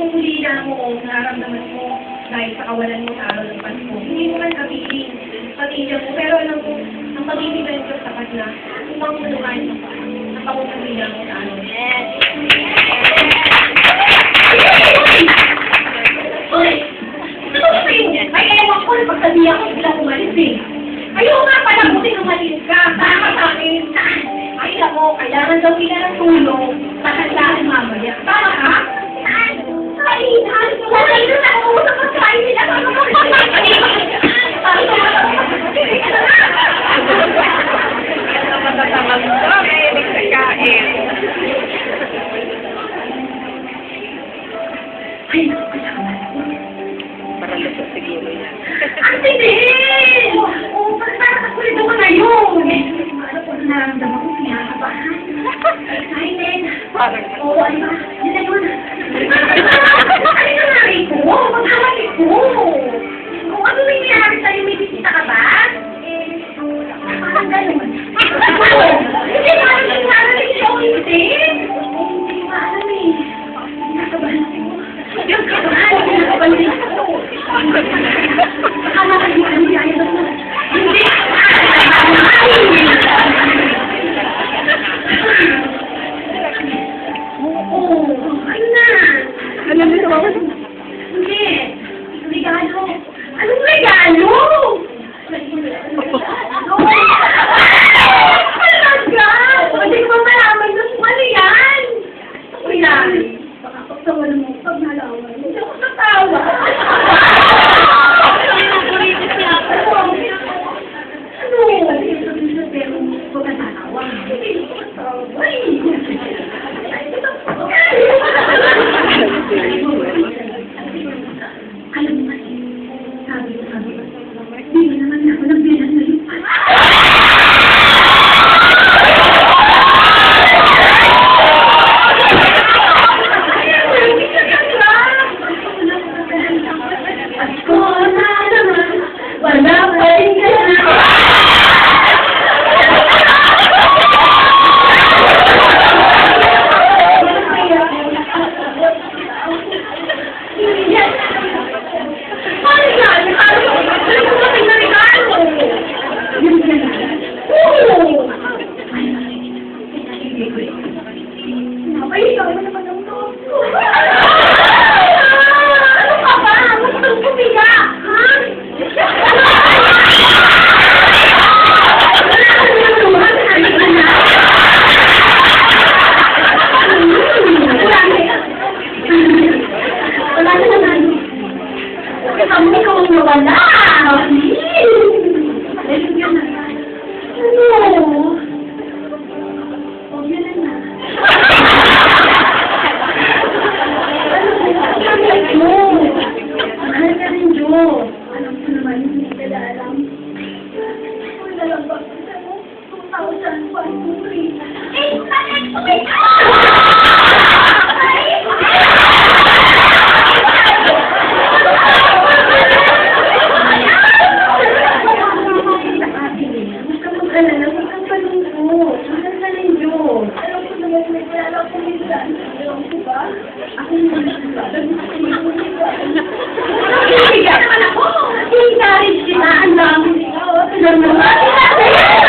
yung huli na mo, nararamdaman mo dahil sa kawalan mo sa araw ng Pasko. Hindi mo man sabihin, pamilya mo, pero alam mo, ang pag-ibigay ko sapat na upang tulungan ang pangungapila mo sa araw. Yes! Uy! Ano ba sa'yo? Ay, ewan ko, pagsabihan ko, sila umalis eh. Ayaw nga pala mo sinumalis ka, tama sa akin. Ay, ako, kailangan daw nila ng tulong sa handaan mamaya. Tama ka? Ay, wala yun na ako sa pagkain nila. Matatama mo ito, may ibig sa kain. Ay, naku, Para lusot siguro yan. ang tinig! Oo, parang kakulit ako ngayon. Ano po na naramdaman ko, pinakabahan. Excited. Parang Oo, ano ba? Yun na yun. Ano na nari ko? Magkamali ko. Kung ano nangyayari sa'yo, may bisita ka ba? Parang gano'n. Hindi mo alam yung narating siya o hindi? Hindi ko alam eh. Nakabahan ako. Nakabahan ako. Akala ko hindi kami kaya doon. Hindi! Oo, ano na? alam mo naman. Hindi. Regalo. Anong regalo? Talaga? Hindi ko malaman na kung ano yan. Uy lang. Baka pagtawa mo pag nalaman. Hindi ako tatawa. Pero huwag ka tatawa. Hindi ko tatawa. Alam mo kasi, sabi ko, hindi naman ako nagbilang na lupa. Pasko na naman, wala pa rin ka na. Ay, ikaw naman ang top ko. Ano ka ba? Huwag kang kumiga, ha? Wala na naman. Ikaw ang nawala. Ayun yun na. Ano? Huwag yun na. Mahal ka rin, Jo. Alam ko naman, hindi ka alam. Kung nalabas ka mo, 2,000 Eh, bakit kumita? Ako naman ako! Encourage kita! Ang dami nila!